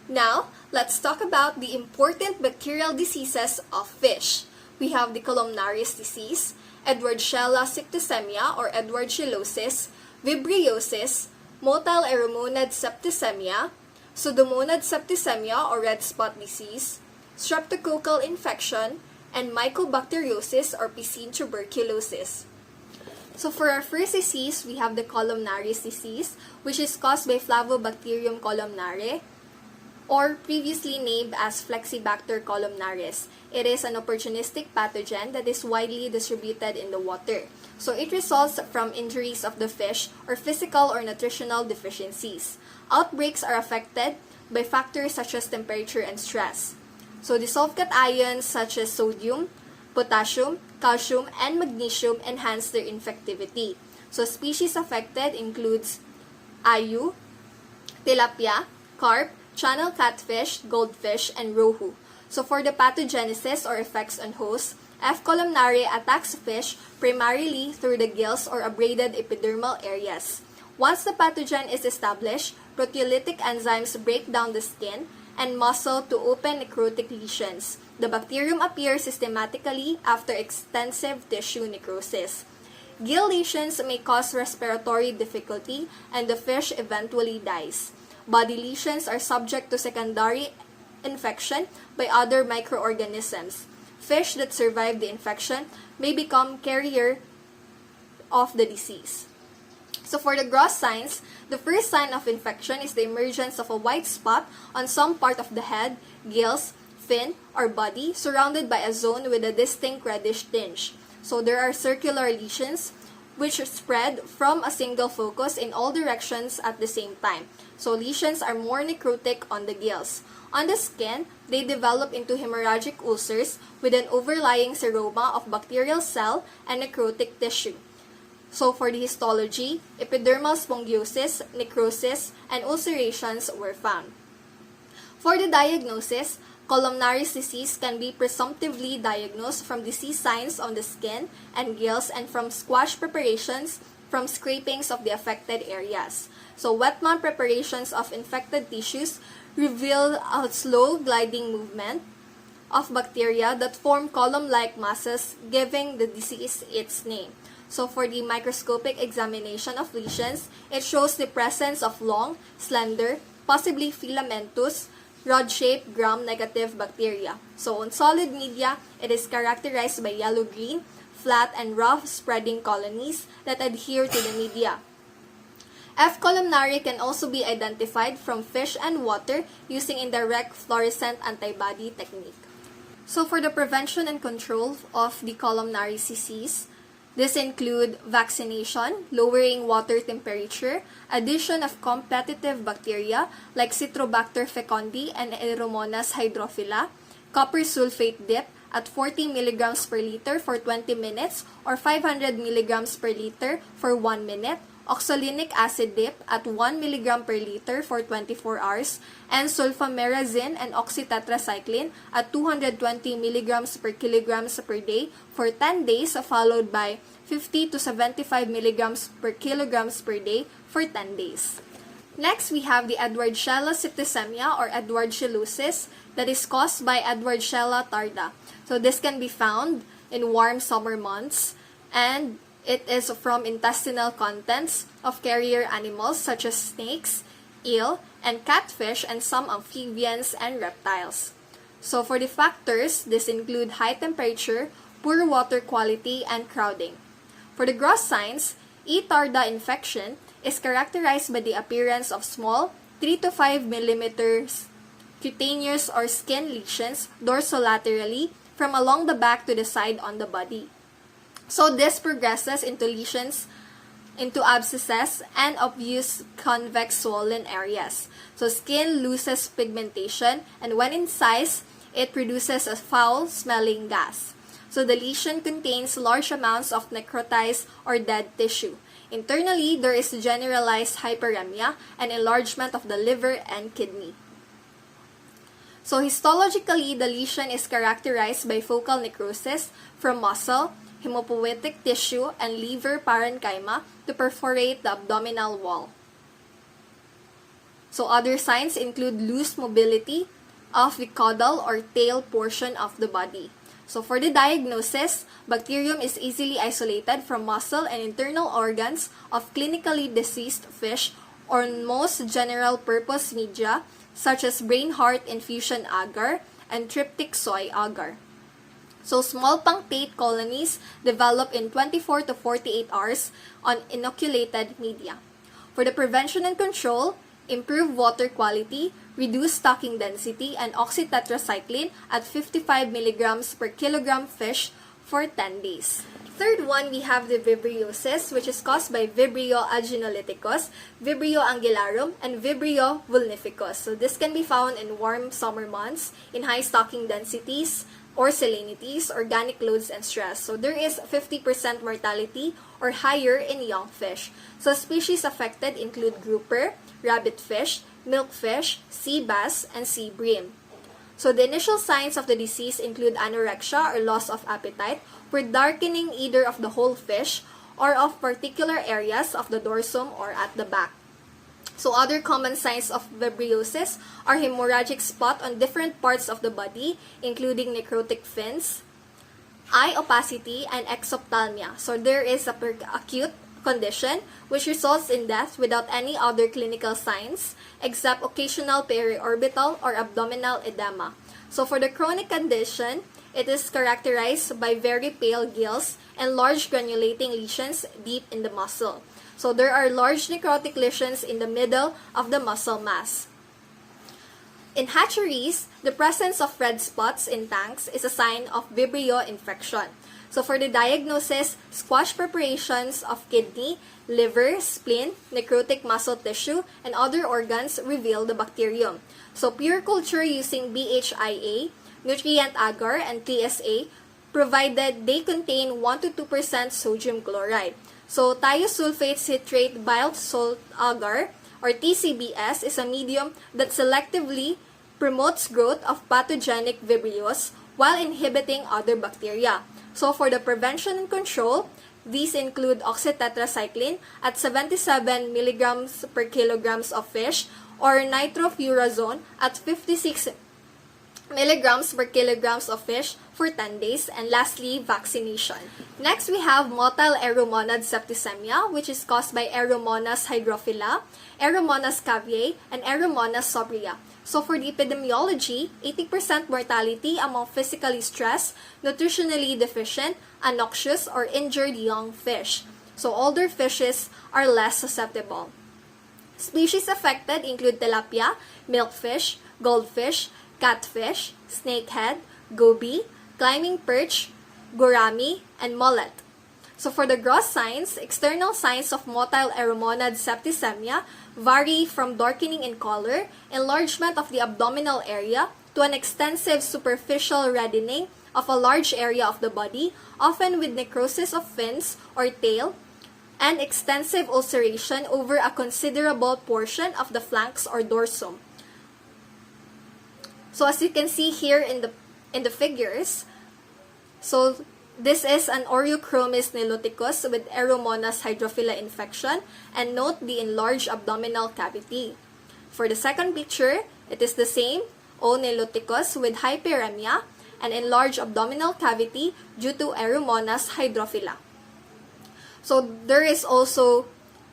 Now, let's talk about the important bacterial diseases of fish. We have the columnaris disease, Edwardshella septicemia or Edwardshillosis, vibriosis, motile aeromonad septicemia, pseudomonad septicemia or red spot disease, streptococcal infection, and mycobacteriosis or piscine tuberculosis. So for our first disease, we have the columnaris disease, which is caused by Flavobacterium columnare, or previously named as Flexibacter columnaris. It is an opportunistic pathogen that is widely distributed in the water. So it results from injuries of the fish or physical or nutritional deficiencies. Outbreaks are affected by factors such as temperature and stress. So dissolved cations such as sodium, potassium, calcium, and magnesium enhance their infectivity. So species affected includes ayu, tilapia, carp, channel catfish, goldfish, and rohu. So for the pathogenesis or effects on hosts, F. columnare attacks fish primarily through the gills or abraded epidermal areas. Once the pathogen is established, proteolytic enzymes break down the skin and muscle to open necrotic lesions. The bacterium appears systematically after extensive tissue necrosis. Gill lesions may cause respiratory difficulty and the fish eventually dies. Body lesions are subject to secondary infection by other microorganisms. Fish that survive the infection may become carrier of the disease. So for the gross signs, the first sign of infection is the emergence of a white spot on some part of the head, gills, fin, or body surrounded by a zone with a distinct reddish tinge. So there are circular lesions which spread from a single focus in all directions at the same time. So lesions are more necrotic on the gills. On the skin, they develop into hemorrhagic ulcers with an overlying seroma of bacterial cell and necrotic tissue. So for the histology, epidermal spongiosis, necrosis, and ulcerations were found. For the diagnosis, columnaris disease can be presumptively diagnosed from disease signs on the skin and gills and from squash preparations from scrapings of the affected areas. So wet mount preparations of infected tissues reveal a slow gliding movement of bacteria that form column-like masses, giving the disease its name. So for the microscopic examination of lesions, it shows the presence of long, slender, possibly filamentous, rod-shaped gram-negative bacteria. So on solid media, it is characterized by yellow-green, flat and rough spreading colonies that adhere to the media. F. columnare can also be identified from fish and water using indirect fluorescent antibody technique. So for the prevention and control of the columnaris disease, this include vaccination, lowering water temperature, addition of competitive bacteria like Citrobacter fecondi and Aeromonas hydrophila, copper sulfate dip at 40 mg per liter for 20 minutes or 500 mg per liter for 1 minute, oxalinic acid dip at 1 mg per liter for 24 hours, and sulfamerazine and oxytetracycline at 220 mg per kilograms per day for 10 days, followed by 50 to 75 mg per kilograms per day for 10 days. Next, we have the Edwardshella septicemia or Edwardshillosis that is caused by Edwardshella tarda. So this can be found in warm summer months, and it is from intestinal contents of carrier animals such as snakes, eel, and catfish, and some amphibians and reptiles. So for the factors, this include high temperature, poor water quality, and crowding. For the gross signs, E. tarda infection is characterized by the appearance of small 3 to 5 millimeters cutaneous or skin lesions dorsolaterally from along the back to the side on the body. So this progresses into lesions, into abscesses, and obvious convex swollen areas. So skin loses pigmentation, and when in size, it produces a foul-smelling gas. So the lesion contains large amounts of necrotized or dead tissue. Internally, there is generalized hyperemia and enlargement of the liver and kidney. So histologically, the lesion is characterized by focal necrosis from muscle, hemopoietic tissue, and liver parenchyma to perforate the abdominal wall. So other signs include loose mobility of the caudal or tail portion of the body. So for the diagnosis, bacterium is easily isolated from muscle and internal organs of clinically diseased fish or most general purpose media such as brain-heart infusion agar and tryptic soy agar. So small punctate colonies develop in 24 to 48 hours on inoculated media. For the prevention and control, improve water quality, reduce stocking density, and oxytetracycline at 55 milligrams per kilogram fish for 10 days. Third one, we have the vibriosis, which is caused by Vibrio agenolyticus, Vibrio anguillarum, and Vibrio vulnificus. So this can be found in warm summer months, in high stocking densities, or salinities, organic loads, and stress. So there is 50% mortality or higher in young fish. So species affected include grouper, rabbitfish, milkfish, sea bass, and sea bream. So the initial signs of the disease include anorexia or loss of appetite, with darkening either of the whole fish or of particular areas of the dorsum or at the back. So other common signs of vibriosis are hemorrhagic spot on different parts of the body, including necrotic fins, eye opacity, and exophthalmia. So there is a acute condition which results in death without any other clinical signs except occasional periorbital or abdominal edema. So for the chronic condition, it is characterized by very pale gills and large granulating lesions deep in the muscle. So there are large necrotic lesions in the middle of the muscle mass. In hatcheries, the presence of red spots in tanks is a sign of Vibrio infection. So for the diagnosis, squash preparations of kidney, liver, spleen, necrotic muscle tissue, and other organs reveal the bacterium. So pure culture using BHIA, nutrient agar, and TSA, provided they contain 1 to 2% sodium chloride. So thiosulfate citrate bile salt agar, or TCBS, is a medium that selectively promotes growth of pathogenic Vibrios while inhibiting other bacteria. So for the prevention and control, these include oxytetracycline at 77 milligrams per kilograms of fish or nitrofurazone at 56 milligrams per kilograms of fish for 10 days, and lastly, vaccination. Next, we have motile aeromonad septicemia, which is caused by Aeromonas hydrophila, Aeromonas caviae, and Aeromonas sobria. So for the epidemiology, 80% mortality among physically stressed, nutritionally deficient, anoxious, or injured young fish. So older fishes are less susceptible. Species affected include tilapia, milkfish, goldfish, catfish, snakehead, goby, climbing perch, gourami, and mullet. So for the gross signs, external signs of motile aeromonad septicemia vary from darkening in color, enlargement of the abdominal area, to an extensive superficial reddening of a large area of the body, often with necrosis of fins or tail, and extensive ulceration over a considerable portion of the flanks or dorsum. So as you can see here in the figures, so this is an Oreochromis niloticus with Aeromonas hydrophila infection, and note the enlarged abdominal cavity. For the second picture, it is the same O. niloticus with hyperemia and enlarged abdominal cavity due to Aeromonas hydrophila. So there is also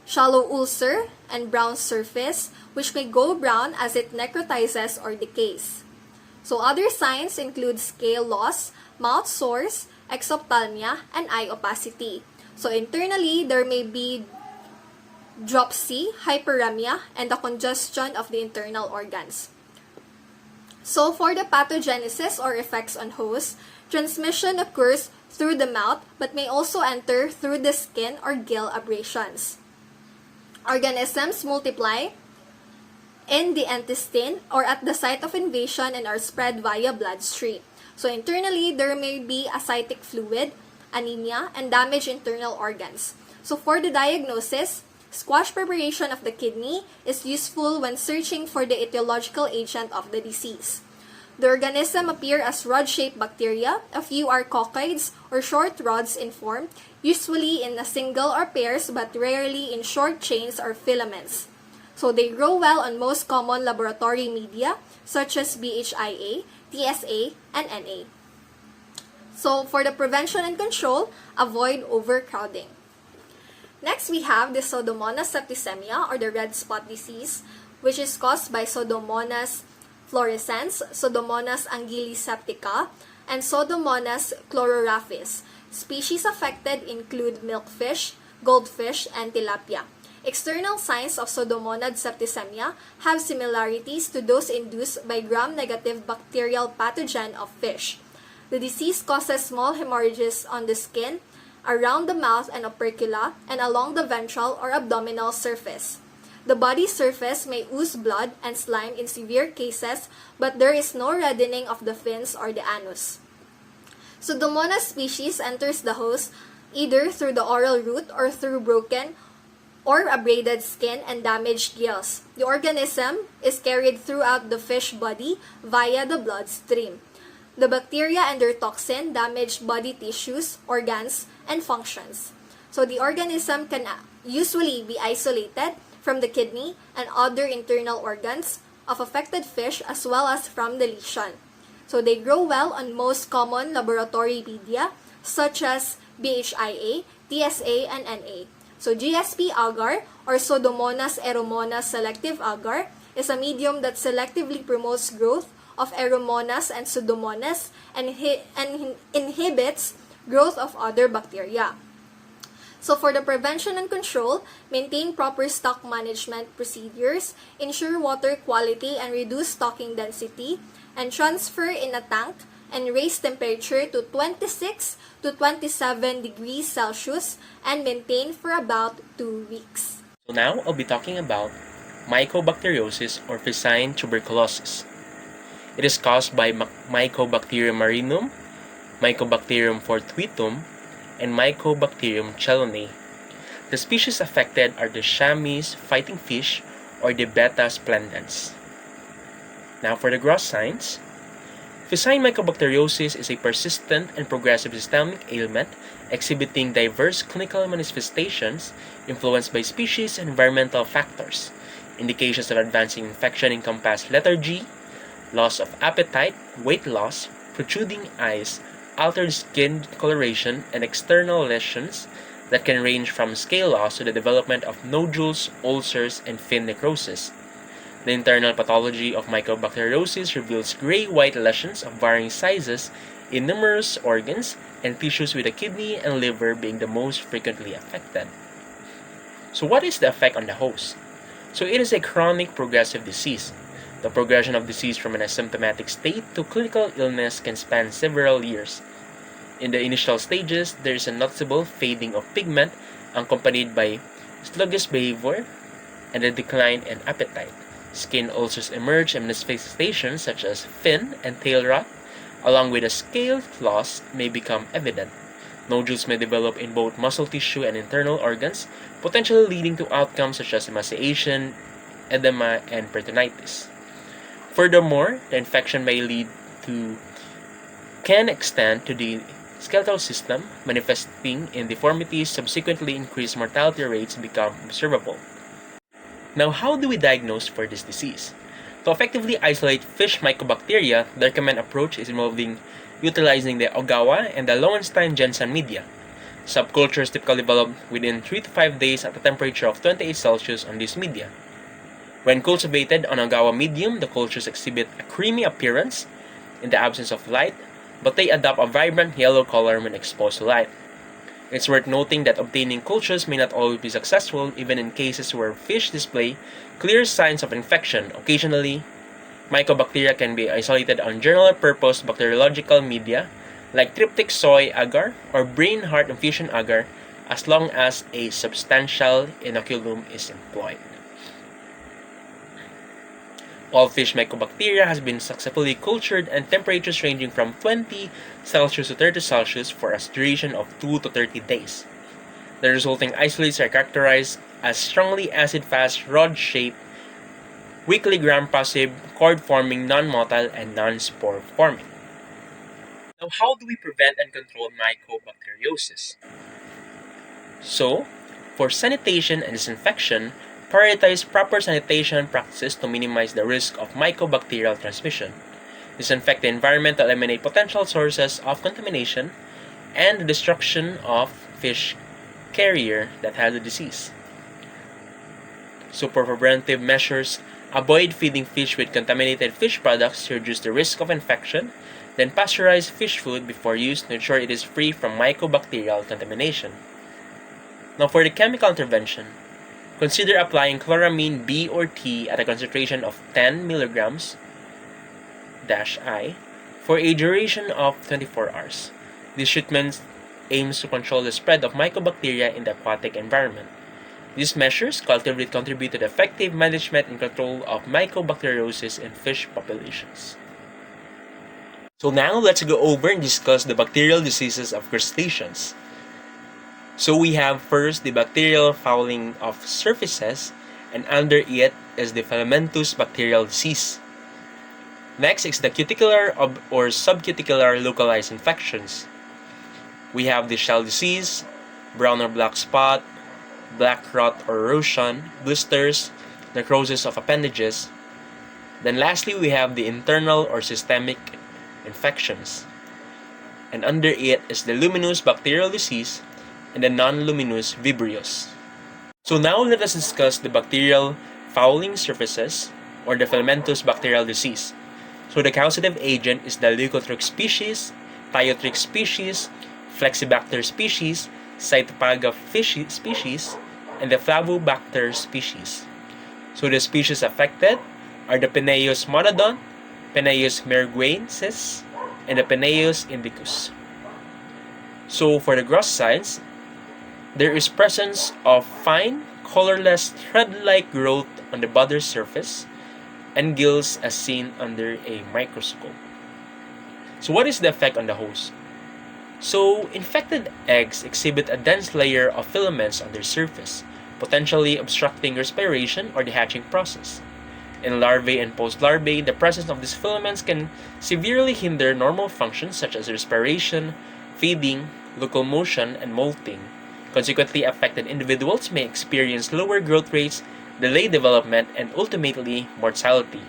shallow ulcer and brown surface, which may go brown as it necrotizes or decays. So other signs include scale loss, mouth sores, exophthalmia, and eye opacity. So internally, there may be dropsy, hyperemia, and the congestion of the internal organs. So for the pathogenesis or effects on hosts, transmission occurs through the mouth but may also enter through the skin or gill abrasions. Organisms multiply in the intestine or at the site of invasion and are spread via bloodstream. So internally, there may be ascitic fluid, anemia, and damaged internal organs. So for the diagnosis, squash preparation of the kidney is useful when searching for the etiological agent of the disease. The organism appear as rod-shaped bacteria. A few are coccoids or short rods in form, usually in a single or pairs but rarely in short chains or filaments. So they grow well on most common laboratory media such as BHIA, TSA, and NA. So for the prevention and control, avoid overcrowding. Next, we have the Pseudomonas septicemia or the red spot disease, which is caused by Pseudomonas fluorescens, Pseudomonas anguilliseptica, and Pseudomonas chlororaphis. Species affected include milkfish, goldfish, and tilapia. External signs of Pseudomonad septicemia have similarities to those induced by gram-negative bacterial pathogen of fish. The disease causes small hemorrhages on the skin, around the mouth and opercula, and along the ventral or abdominal surface. The body surface may ooze blood and slime in severe cases, but there is no reddening of the fins or the anus. Pseudomonas species enters the host either through the oral route or through broken or abraded skin and damaged gills. The organism is carried throughout the fish body via the bloodstream. The bacteria and their toxin damage body tissues, organs, and functions. So the organism can usually be isolated from the kidney and other internal organs of affected fish as well as from the lesion. So they grow well on most common laboratory media such as BHIA, TSA, and NA. So GSP agar or Pseudomonas aeromonas selective agar is a medium that selectively promotes growth of Aeromonas and Pseudomonas and inhibits growth of other bacteria. So for the prevention and control, maintain proper stock management procedures, ensure water quality and reduce stocking density, and transfer in a tank and raise temperature to 26 to 27 degrees Celsius and maintain for about 2 weeks. So now I'll be talking about mycobacteriosis or piscine tuberculosis. It is caused by Mycobacterium marinum, Mycobacterium fortuitum, and Mycobacterium chelonae. The species affected are the chamois fighting fish or the betta splendens. Now for the gross signs. Piscine mycobacteriosis is a persistent and progressive systemic ailment exhibiting diverse clinical manifestations influenced by species and environmental factors. Indications of advancing infection encompass lethargy, loss of appetite, weight loss, protruding eyes, altered skin coloration, and external lesions that can range from scale loss to the development of nodules, ulcers, and fin necrosis. The internal pathology of mycobacteriosis reveals gray-white lesions of varying sizes in numerous organs and tissues, with the kidney and liver being the most frequently affected. So what is the effect on the host? So it is a chronic progressive disease. The progression of disease from an asymptomatic state to clinical illness can span several years. In the initial stages, there is a noticeable fading of pigment accompanied by sluggish behavior and a decline in appetite. Skin ulcers emerge and manifestations such as fin and tail rot, along with a scale loss, may become evident. Nodules may develop in both muscle tissue and internal organs, potentially leading to outcomes such as emaciation, edema, and peritonitis. Furthermore, the infection can extend to the skeletal system, manifesting in deformities. Subsequently, increased mortality rates become observable. Now, how do we diagnose for this disease? To effectively isolate fish mycobacteria, the recommended approach is involving utilizing the Ogawa and the Lowenstein-Jensen media. Subcultures typically develop within 3 to 5 days at a temperature of 28 Celsius on this media. When cultivated on Ogawa medium, the cultures exhibit a creamy appearance in the absence of light, but they adopt a vibrant yellow color when exposed to light. It's worth noting that obtaining cultures may not always be successful, even in cases where fish display clear signs of infection. Occasionally, mycobacteria can be isolated on general-purpose bacteriological media like tryptic soy agar or brain heart infusion agar, as long as a substantial inoculum is employed. All fish mycobacteria has been successfully cultured at temperatures ranging from 20 Celsius to 30 Celsius for a duration of 2 to 30 days. The resulting isolates are characterized as strongly acid-fast, rod-shaped, weakly gram-positive, cord-forming, non-motile, and non-spore-forming. Now, how do we prevent and control mycobacteriosis? So, for sanitation and disinfection, prioritize proper sanitation practices to minimize the risk of mycobacterial transmission, disinfect the environment to eliminate potential sources of contamination, and the destruction of fish carrier that has the disease. So for preventive measures, avoid feeding fish with contaminated fish products to reduce the risk of infection, then pasteurize fish food before use to ensure it is free from mycobacterial contamination. Now for the chemical intervention, consider applying chloramine B or T at a concentration of 10 mg -I for a duration of 24 hours. This treatment aims to control the spread of mycobacteria in the aquatic environment. These measures collectively contribute to the effective management and control of mycobacteriosis in fish populations. So now let's go over and discuss the bacterial diseases of crustaceans. So we have first the bacterial fouling of surfaces, and under it is the filamentous bacterial disease. Next is the cuticular or subcuticular localized infections. We have the shell disease, brown or black spot, black rot or erosion, blisters, necrosis of appendages. Then lastly, we have the internal or systemic infections. And under it is the luminous bacterial disease and the non-luminous vibrios. So now let us discuss the bacterial fouling surfaces or the filamentous bacterial disease. So the causative agent is the Leukotrix species, Thiotrix species, Flexibacter species, Cytopaga species, and the Flavobacter species. So the species affected are the Penaeus monodon, Penaeus merguensis, and the Penaeus indicus. So for the gross signs, there is presence of fine, colorless, thread-like growth on the body surface and gills as seen under a microscope. So what is the effect on the host? So infected eggs exhibit a dense layer of filaments on their surface, potentially obstructing respiration or the hatching process. In larvae and post-larvae, the presence of these filaments can severely hinder normal functions such as respiration, feeding, locomotion, and molting. Consequently, affected individuals may experience lower growth rates, delayed development, and ultimately mortality.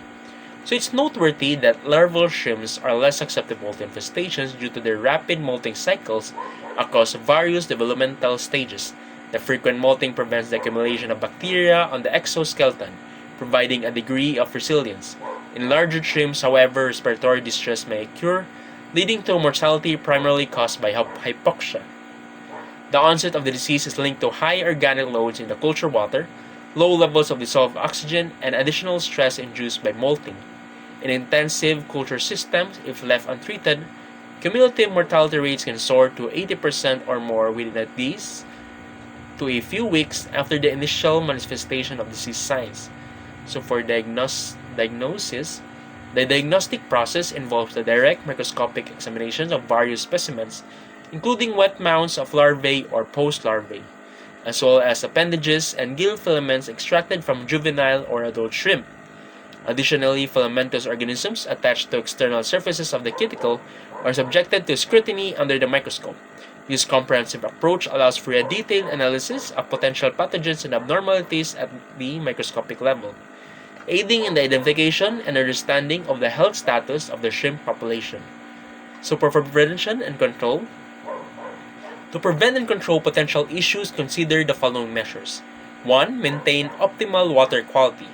So it's noteworthy that larval shrimps are less susceptible to infestations due to their rapid molting cycles across various developmental stages. The frequent molting prevents the accumulation of bacteria on the exoskeleton, providing a degree of resilience. In larger shrimps, however, respiratory distress may occur, leading to mortality primarily caused by hypoxia. The onset of the disease is linked to high organic loads in the culture water, low levels of dissolved oxygen, and additional stress induced by molting. In intensive culture systems, if left untreated, cumulative mortality rates can soar to 80% or more within at least to a few weeks after the initial manifestation of disease signs. So for diagnosis, the diagnostic process involves the direct microscopic examination of various specimens, including wet mounds of larvae or post-larvae, as well as appendages and gill filaments extracted from juvenile or adult shrimp. Additionally, filamentous organisms attached to external surfaces of the cuticle are subjected to scrutiny under the microscope. This comprehensive approach allows for a detailed analysis of potential pathogens and abnormalities at the microscopic level, aiding in the identification and understanding of the health status of the shrimp population. So for prevention and control, to prevent and control potential issues, consider the following measures. 1. Maintain optimal water quality.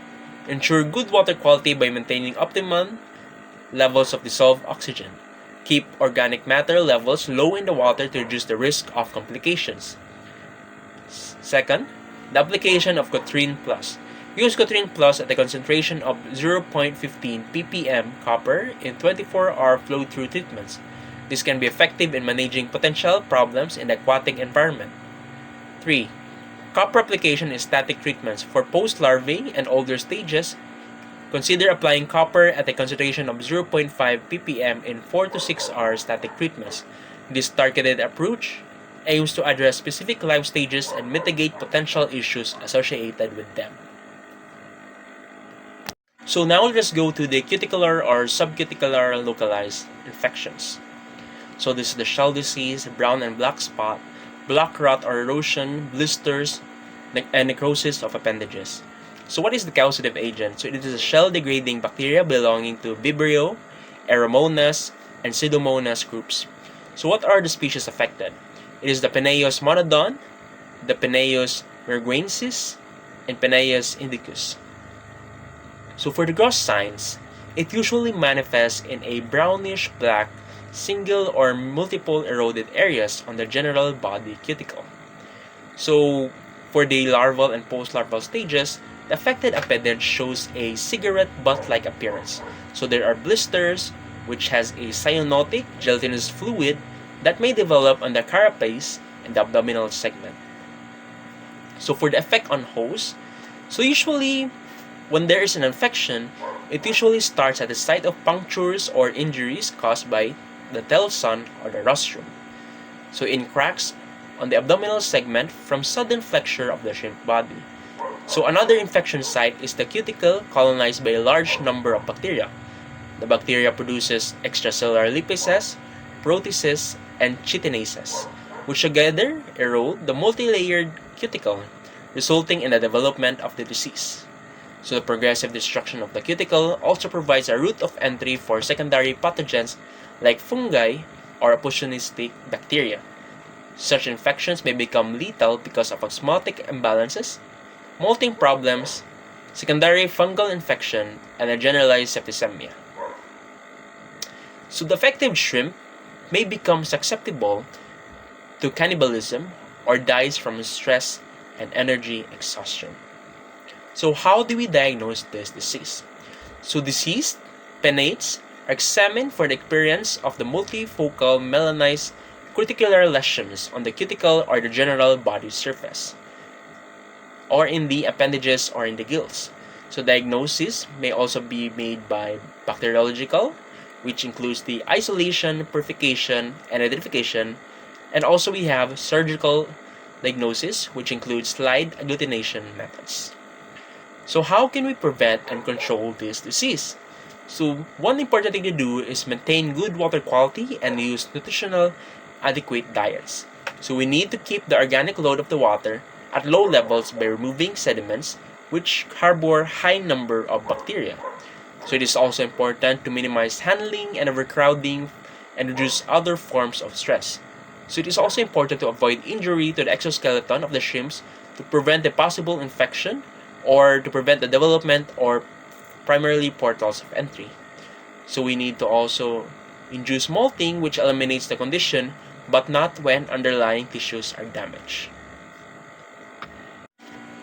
Ensure good water quality by maintaining optimal levels of dissolved oxygen. Keep organic matter levels low in the water to reduce the risk of complications. Second, the application of Cotrine Plus. Use Cotrine Plus at a concentration of 0.15 ppm copper in 24-hour flow-through treatments. This can be effective in managing potential problems in the aquatic environment. 3. Copper application in static treatments. For post-larvae and older stages, consider applying copper at a concentration of 0.5 ppm in 4 to 6 hour static treatments. This targeted approach aims to address specific life stages and mitigate potential issues associated with them. So now let's go to the cuticular or subcuticular localized infections. So this is the shell disease, brown and black spot, black rot or erosion, blisters, and necrosis of appendages. So what is the causative agent? So it is a shell-degrading bacteria belonging to Vibrio, Aeromonas, and Pseudomonas groups. So what are the species affected? It is the Penaeus monodon, the Penaeus merguensis, and Penaeus indicus. So for the gross signs, it usually manifests in a brownish-black single or multiple eroded areas on the general body cuticle. So for the larval and post-larval stages, the affected appendage shows a cigarette butt-like appearance. So there are blisters, which has a cyanotic gelatinous fluid that may develop on the carapace and the abdominal segment. So for the effect on host, so usually when there is an infection, it usually starts at the site of punctures or injuries caused by the telson or the rostrum. So in cracks on the abdominal segment from sudden flexure of the shrimp body. So another infection site is the cuticle colonized by a large number of bacteria. The bacteria produces extracellular lipases, proteases, and chitinases, which together erode the multi-layered cuticle, resulting in the development of the disease. So the progressive destruction of the cuticle also provides a route of entry for secondary pathogens like fungi or opportunistic bacteria. Such infections may become lethal because of osmotic imbalances, molting problems, secondary fungal infection, and a generalized septicemia. So the affected shrimp may become susceptible to cannibalism or dies from stress and energy exhaustion. So how do we diagnose this disease? So diseased penates are examined for the appearance of the multifocal melanized cuticular lesions on the cuticle or the general body surface, or in the appendages or in the gills. So diagnosis may also be made by bacteriological, which includes the isolation, purification, and identification, and also we have surgical diagnosis, which includes slide agglutination methods. So how can we prevent and control this disease? So one important thing to do is maintain good water quality and use nutritional adequate diets. So we need to keep the organic load of the water at low levels by removing sediments which harbor high number of bacteria. So it is also important to minimize handling and overcrowding and reduce other forms of stress. So it is also important to avoid injury to the exoskeleton of the shrimps to prevent the possible infection or to prevent the development or primarily portals of entry. So we need to also induce molting, which eliminates the condition but not when underlying tissues are damaged.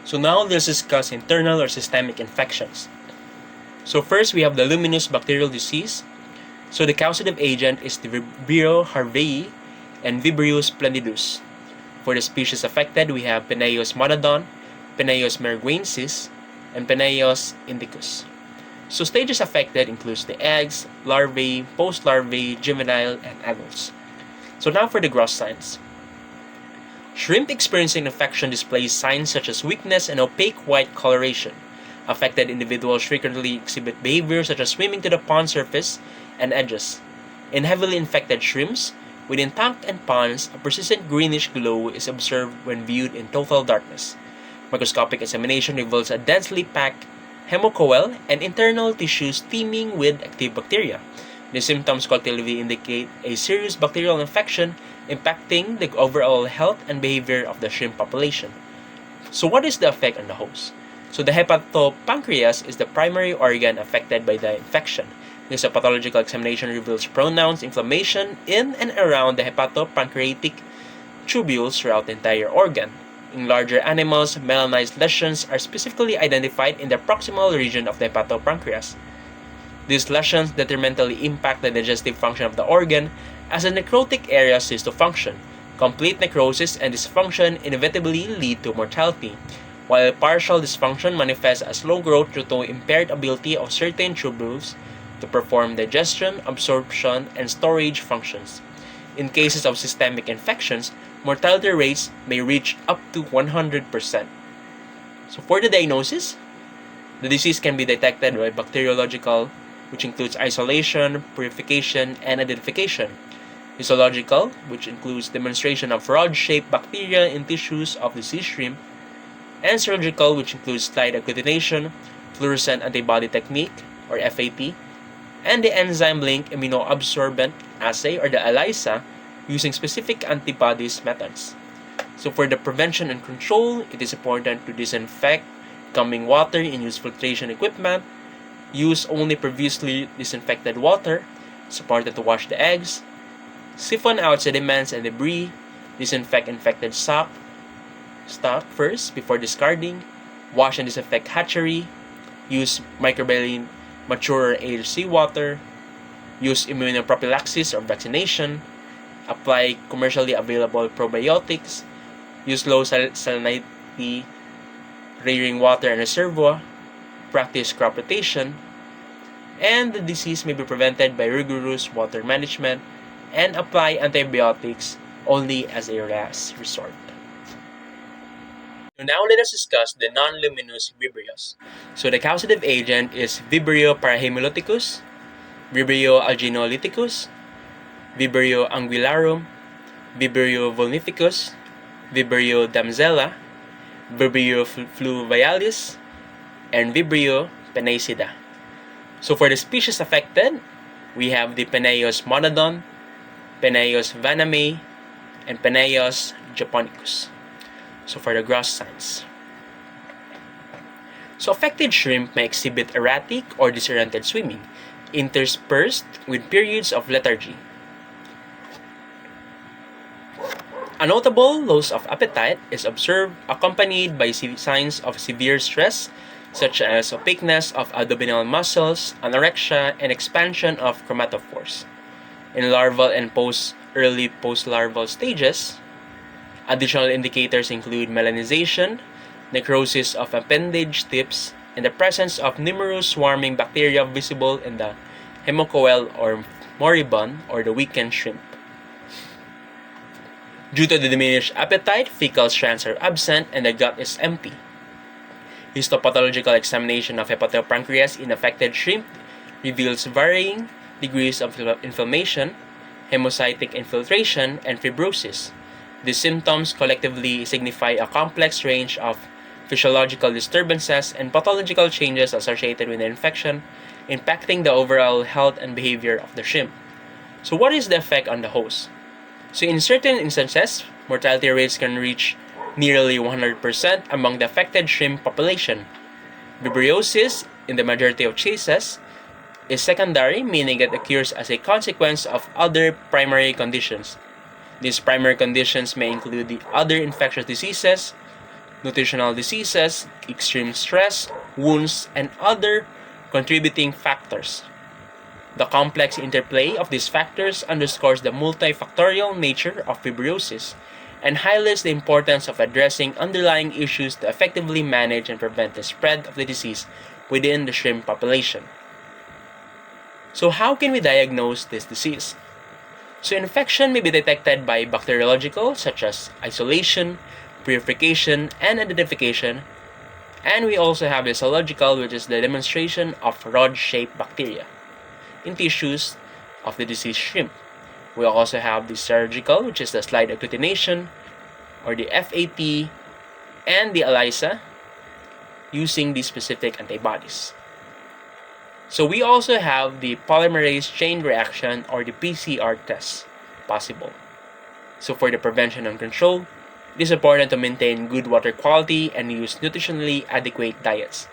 So now let's discuss internal or systemic infections. So first we have the luminous bacterial disease. So the causative agent is the Vibrio harvei and Vibrio splendidus. For the species affected, we have Penaeus monodon, Penaeus merguensis, and Penaeus indicus. So stages affected includes the eggs, larvae, post-larvae, juvenile, and adults. So now for the gross signs. Shrimp experiencing infection displays signs such as weakness and opaque white coloration. Affected individuals frequently exhibit behavior such as swimming to the pond surface and edges. In heavily infected shrimps, within tank and ponds, a persistent greenish glow is observed when viewed in total darkness. Microscopic examination reveals a densely packed hemocoel and internal tissues teeming with active bacteria. The symptoms collectively indicate a serious bacterial infection impacting the overall health and behavior of the shrimp population. So what is the effect on the host? So the hepatopancreas is the primary organ affected by the infection. This pathological examination reveals pronounced inflammation in and around the hepatopancreatic tubules throughout the entire organ. In larger animals, melanized lesions are specifically identified in the proximal region of the hepatopancreas. These lesions detrimentally impact the digestive function of the organ as the necrotic area ceases to function. Complete necrosis and dysfunction inevitably lead to mortality, while partial dysfunction manifests as slow growth due to impaired ability of certain tubules to perform digestion, absorption, and storage functions. In cases of systemic infections, mortality rates may reach up to 100%. So for the diagnosis, the disease can be detected by bacteriological, which includes isolation, purification, and identification. Histological, which includes demonstration of rod-shaped bacteria in tissues of diseased shrimp. and surgical, which includes slide agglutination, fluorescent antibody technique, or FAT, and the enzyme link immunoabsorbent assay, or the ELISA, using specific antibodies methods. So for the prevention and control, it is important to disinfect coming water in use filtration equipment, use only previously disinfected water. It's important to wash the eggs, siphon out sediments and debris, disinfect infected stock first before discarding, wash and disinfect hatchery, use microbially mature or aged seawater, use immunoprophylaxis or vaccination, apply commercially available probiotics, use low salinity rearing water and reservoir, practice crop rotation, and the disease may be prevented by rigorous water management and apply antibiotics only as a last resort. So now let us discuss the non-luminous Vibrios. So the causative agent is Vibrio parahemolyticus, Vibrio alginolyticus, Vibrio anguillarum, Vibrio vulnificus, Vibrio damsella, Vibrio fluvialis, and Vibrio penaecida. So for the species affected, we have the Penaeus monodon, Penaeus vanamae, and Penaeus japonicus. So for the gross signs. So affected shrimp may exhibit erratic or disoriented swimming, interspersed with periods of lethargy. A notable loss of appetite is observed accompanied by signs of severe stress, such as opaqueness of abdominal muscles, anorexia, and expansion of chromatophores. In larval and early post-larval stages, additional indicators include melanization, necrosis of appendage tips, and the presence of numerous swarming bacteria visible in the hemocoel or moribund or the weakened shrimp. Due to the diminished appetite, fecal strands are absent and the gut is empty. Histopathological examination of hepatopancreas in affected shrimp reveals varying degrees of inflammation, hemocytic infiltration, and fibrosis. These symptoms collectively signify a complex range of physiological disturbances and pathological changes associated with the infection, impacting the overall health and behavior of the shrimp. So what is the effect on the host? So in certain instances, mortality rates can reach nearly 100% among the affected shrimp population. Vibriosis, in the majority of cases, is secondary, meaning it occurs as a consequence of other primary conditions. These primary conditions may include the other infectious diseases, nutritional diseases, extreme stress, wounds, and other contributing factors. The complex interplay of these factors underscores the multifactorial nature of vibriosis and highlights the importance of addressing underlying issues to effectively manage and prevent the spread of the disease within the shrimp population. So how can we diagnose this disease? So infection may be detected by bacteriological, such as isolation, purification, and identification, and we also have the serological, which is the demonstration of rod-shaped bacteria in tissues of the diseased shrimp. We also have the serological, which is the slide agglutination, or the FAT, and the ELISA, using these specific antibodies. So we also have the polymerase chain reaction, or the PCR test possible. So for the prevention and control, it is important to maintain good water quality and use nutritionally adequate diets.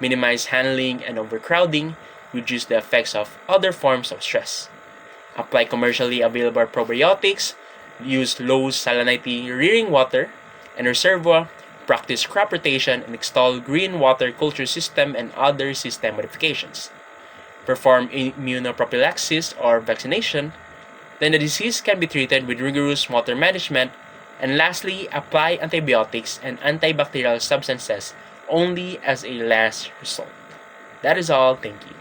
Minimize handling and overcrowding, reduce the effects of other forms of stress. Apply commercially available probiotics, use low salinity rearing water and reservoir, practice crop rotation, and install green water culture system and other system modifications. Perform immunoprophylaxis or vaccination, then the disease can be treated with rigorous water management, and lastly, apply antibiotics and antibacterial substances only as a last resort. That is all. Thank you.